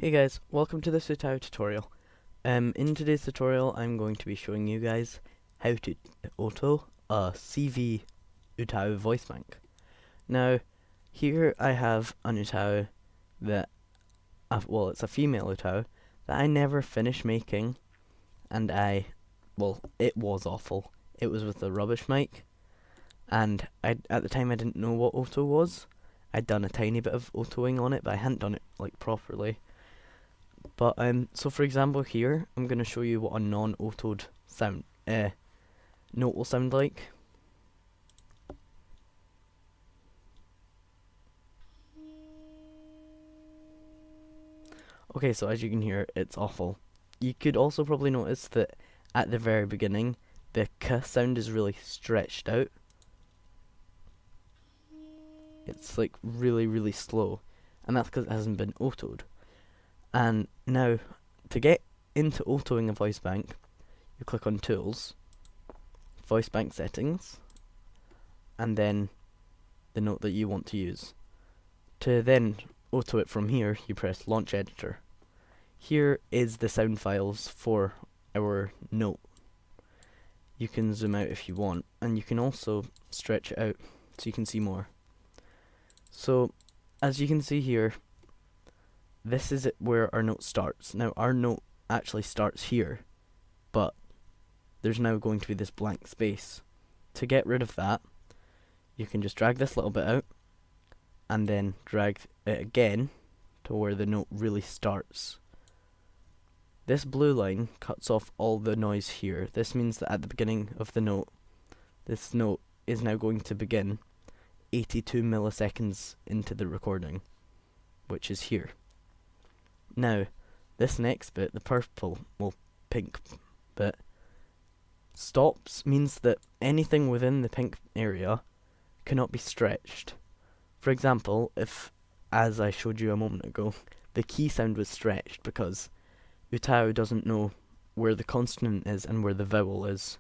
Hey guys, welcome to this UTAU tutorial. In today's tutorial I'm going to be showing you guys how to auto a CV UTAU Voicebank. Now, here I have an UTAU that, it's a female UTAU that I never finished making, and it was awful. It was with a rubbish mic, and at the time I didn't know what auto was. I'd done a tiny bit of autoing on it, but I hadn't done it properly. But so for example here, I'm going to show you what a non-autoed note will sound like. Okay, so as you can hear, it's awful. You could also probably notice that at the very beginning, the k sound is really stretched out. It's like really, really slow, and that's because it hasn't been autoed. And now, to get into autoing a voice bank, you click on Tools, Voice Bank Settings, and then the note that you want to use. To then auto it from here, you press Launch Editor. Here is the sound files for our note. You can zoom out if you want, and you can also stretch it out so you can see more. So, as you can see here, this is where our note starts. Now, our note actually starts here, but there's now going to be this blank space. To get rid of that, you can just drag this little bit out, and then drag it again to where the note really starts. This blue line cuts off all the noise here. This means that at the beginning of the note, this note is now going to begin 82 milliseconds into the recording, which is here. Now, this next bit, the pink bit, stops means that anything within the pink area cannot be stretched. For example, if, as I showed you a moment ago, the key sound was stretched because UTAU doesn't know where the consonant is and where the vowel is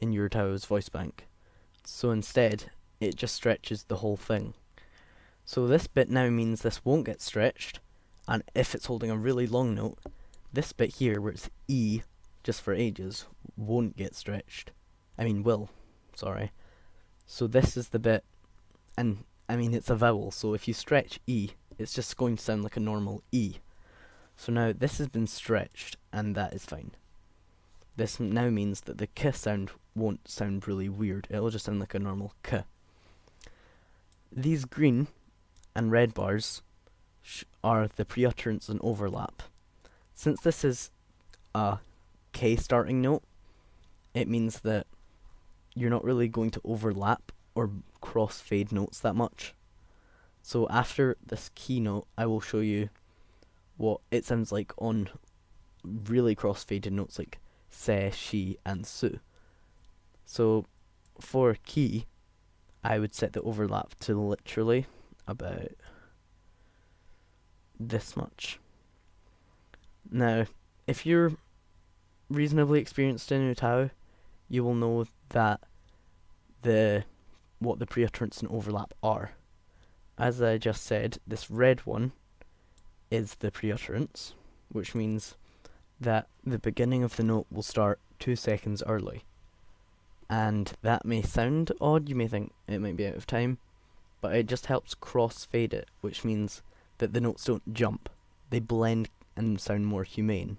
in your UTAU's voice bank. So instead, it just stretches the whole thing. So this bit now means this won't get stretched, and if it's holding a really long note, this bit here where it's E, just for ages, won't get stretched. Will, sorry. So this is the bit, and it's a vowel, so if you stretch E, it's just going to sound like a normal E. So now this has been stretched, and that is fine. This now means that the k sound won't sound really weird, it'll just sound like a normal k. These green and red bars are the pre-utterance and overlap. Since this is a K starting note, it means that you're not really going to overlap or cross-fade notes that much. So after this key note, I will show you what it sounds like on really cross-faded notes like se, she, and su. So for key, I would set the overlap to literally about this much. Now, if you're reasonably experienced in UTAU, you will know that what the pre-utterance and overlap are. As I just said, this red one is the pre-utterance, which means that the beginning of the note will start 2 seconds early. And that may sound odd, you may think it might be out of time, but it just helps cross-fade it, which means that the notes don't jump. They blend and sound more humane.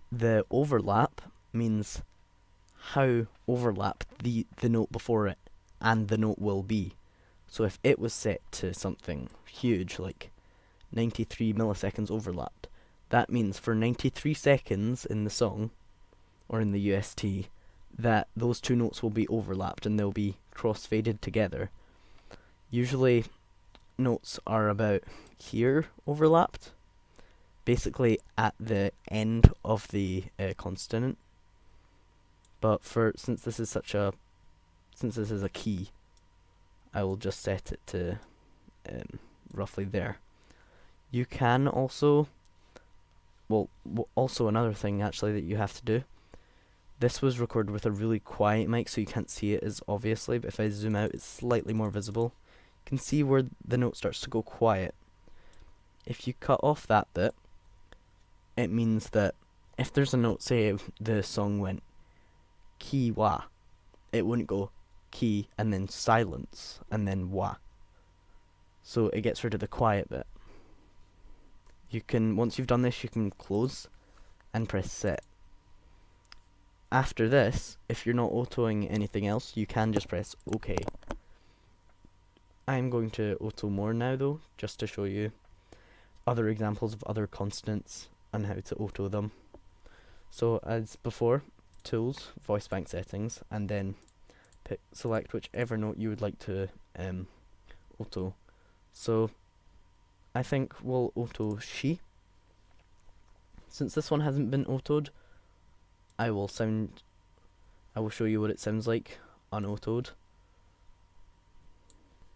The overlap means how overlapped the note before it and the note will be. So if it was set to something huge, like 93 milliseconds overlapped, that means for 93 seconds in the song, or in the UST, that those two notes will be overlapped and they'll be cross-faded together. Usually, notes are about here overlapped, basically at the end of the consonant. But since this is a key, I will just set it to roughly there. You can also, also another thing actually that you have to do. This was recorded with a really quiet mic, so you can't see it as obviously, but if I zoom out, it's slightly more visible. You can see where the note starts to go quiet. If you cut off that bit, it means that if there's a note, say the song went ki wa, it wouldn't go ki and then silence and then wa. So it gets rid of the quiet bit. You can, once you've done this, you can close and press set. After this, if you're not autoing anything else, you can just press OK. I'm going to auto more now though, just to show you other examples of other consonants and how to auto them. So as before, Tools, Voicebank settings, and then select whichever note you would like to auto. So I think we'll auto she. Since this one hasn't been autoed, I will show you what it sounds like unautoed.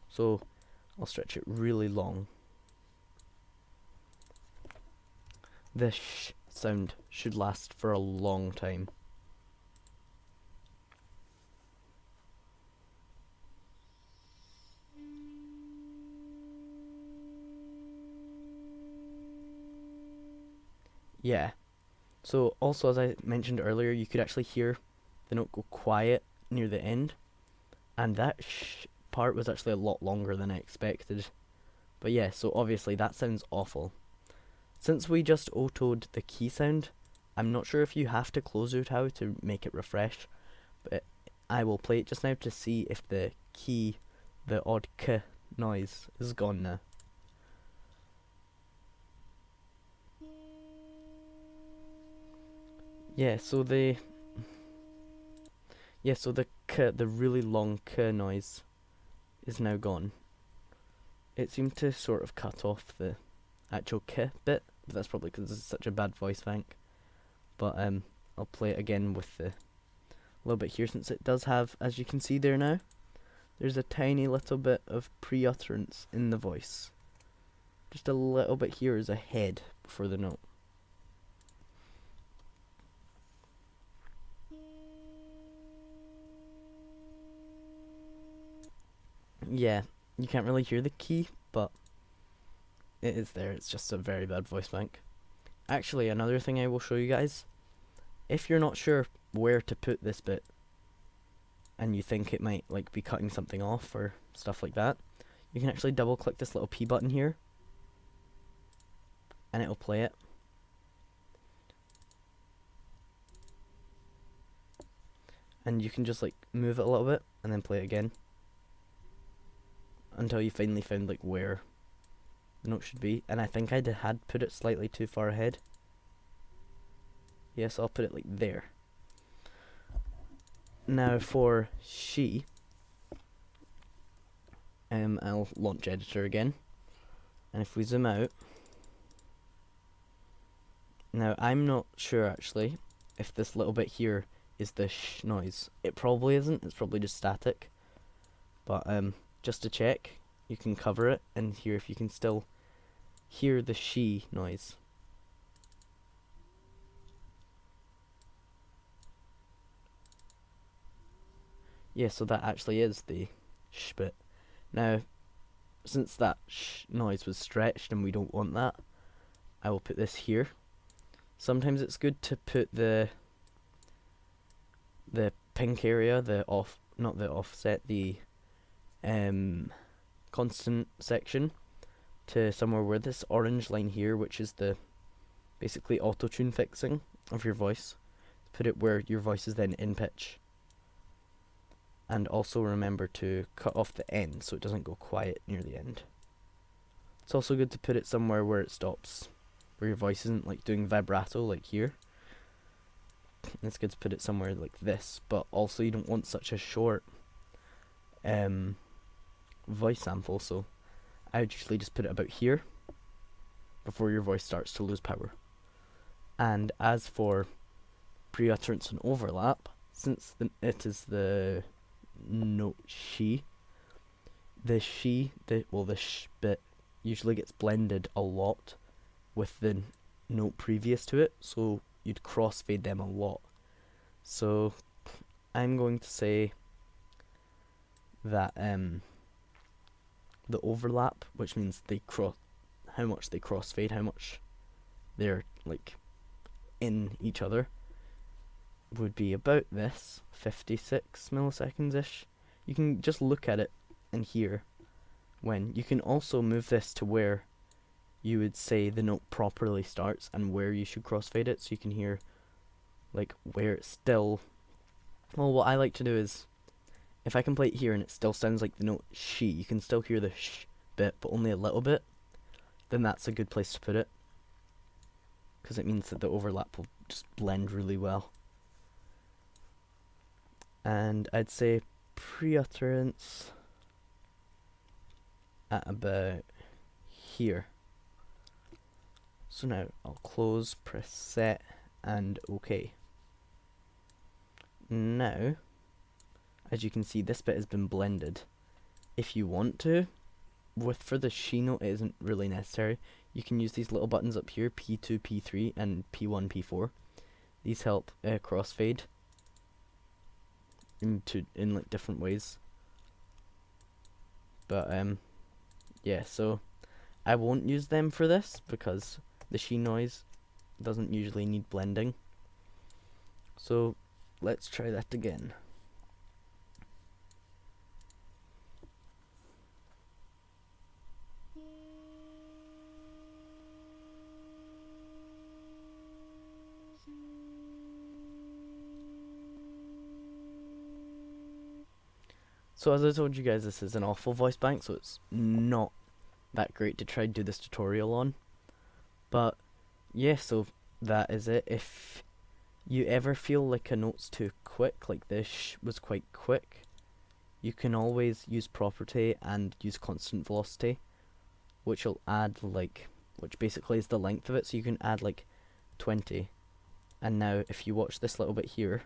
So I'll stretch it really long. This sh sound should last for a long time. Yeah. So also, as I mentioned earlier, you could actually hear the note go quiet near the end, and that sh part was actually a lot longer than I expected. But yeah, so obviously that sounds awful. Since we just autoed the key sound, I'm not sure if you have to close UTAU to make it refresh, but I will play it just now to see if the key, the odd k noise, is gone now. Yeah, so the k, the really long k noise, is now gone. It seemed to sort of cut off the actual k bit, but that's probably because it's such a bad voice bank. But I'll play it again with the little bit here, since it does have, as you can see there now, there's a tiny little bit of pre-utterance in the voice. Just a little bit here is a head before the note. Yeah, you can't really hear the key, but it is there. It's just a very bad voice bank. Actually, another thing I will show you guys, if you're not sure where to put this bit and you think it might like be cutting something off or stuff like that, you can actually double click this little P button here and it'll play it. And you can just like move it a little bit and then play it again until you finally found like where the note should be. And I think I had put it slightly too far ahead. Yes, I'll put it like there. Now for she, I'll launch editor again, and if we zoom out, now I'm not sure actually if this little bit here is the sh noise. It probably isn't, it's probably just static, but just to check, you can cover it and hear if you can still hear the she noise. Yeah, so that actually is the sh bit. Now, since that sh noise was stretched and we don't want that, I will put this here. Sometimes it's good to put the pink area, the offset, the constant section, to somewhere where this orange line here, which is the basically auto-tune fixing of your voice, put it where your voice is then in pitch. And also remember to cut off the end so it doesn't go quiet near the end. It's also good to put it somewhere where it stops, where your voice isn't like doing vibrato like here. It's good to put it somewhere like this, but also you don't want such a short voice sample, so I would usually just put it about here before your voice starts to lose power. And as for pre-utterance and overlap, since it is the note she, the sh bit usually gets blended a lot with the note previous to it, so you'd crossfade them a lot. So I'm going to say that the overlap, which means how much they crossfade, how much they're like in each other would be about this, 56 milliseconds-ish. You can just look at it and hear when. You can also move this to where you would say the note properly starts and where you should crossfade it, so you can hear like where it's still. Well, what I like to do is, if I can play it here and it still sounds like the note she, you can still hear the sh bit but only a little bit, then that's a good place to put it, because it means that the overlap will just blend really well. And I'd say pre-utterance at about here. So now I'll close, press set, and OK. Now, as you can see, this bit has been blended. If you want to, for the she note, it isn't really necessary. You can use these little buttons up here, P2, P3, and P1, P4. These help crossfade in like different ways. But yeah, so I won't use them for this because the she noise doesn't usually need blending. So let's try that again. So as I told you guys, this is an awful voice bank, so it's not that great to try and do this tutorial on. But yeah, so that is it. If you ever feel like a note's too quick, like this was quite quick, you can always use property and use constant velocity, which will add like, which basically is the length of it, so you can add like 20. And now if you watch this little bit here,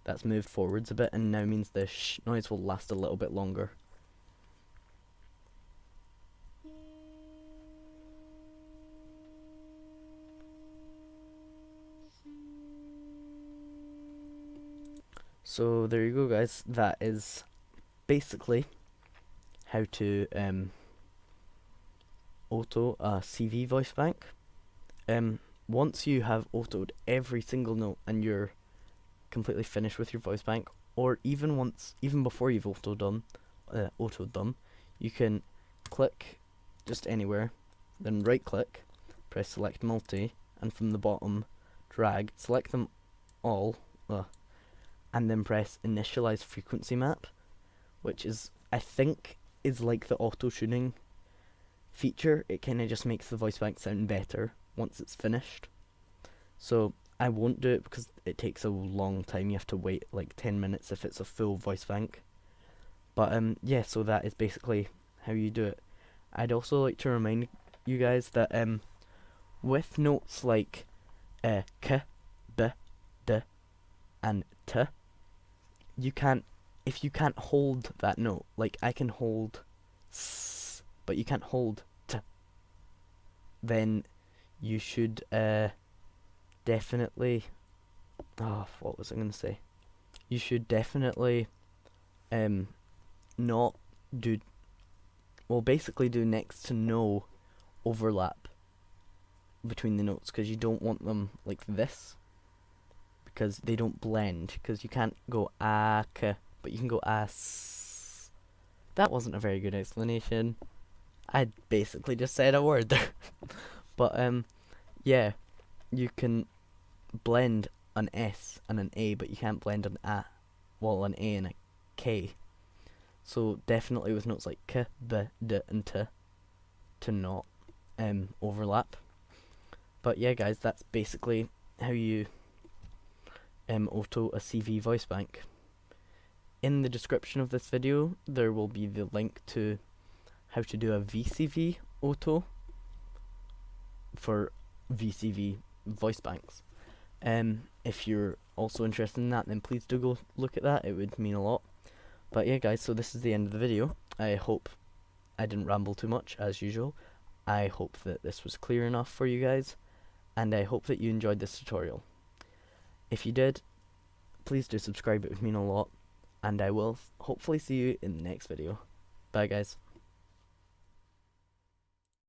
that's moved forwards a bit and now means the sh noise will last a little bit longer. So there you go, guys. That is basically how to auto a CV voice bank. Once you have autoed every single note and you're completely finished with your voice bank, or even before you've autoed them, you can click just anywhere, then right click, press select multi, and from the bottom drag, select them all, and then press initialize frequency map, which is, I think, is like the auto tuning feature. It kind of just makes the voice bank sound better once it's finished. So I won't do it because it takes a long time. You have to wait like 10 minutes if it's a full voice bank. But yeah, so that is basically how you do it. I'd also like to remind you guys that with notes like k, b, d, and t, if you can't hold that note, like I can hold s, but you can't hold t, then you should definitely, what was I going to say? You should definitely not do, well, basically do next to no overlap between the notes, because you don't want them like this, because they don't blend, because you can't go a, k, but you can go as. That wasn't a very good explanation. I basically just said a word there. But yeah, you can blend an S and an A, but you can't blend an A, well, an A and a K. So definitely with notes like k, b, d, and t, to not overlap. But yeah, guys, that's basically how you auto a CV voice bank. In the description of this video, there will be the link to how to do a VCV auto for VCV voice banks. If you're also interested in that, then please do go look at that. It would mean a lot. But yeah, guys, so this is the end of the video. I hope I didn't ramble too much, as usual. I hope that this was clear enough for you guys, and I hope that you enjoyed this tutorial. If you did, please do subscribe. It would mean a lot, and I will hopefully see you in the next video. Bye, guys.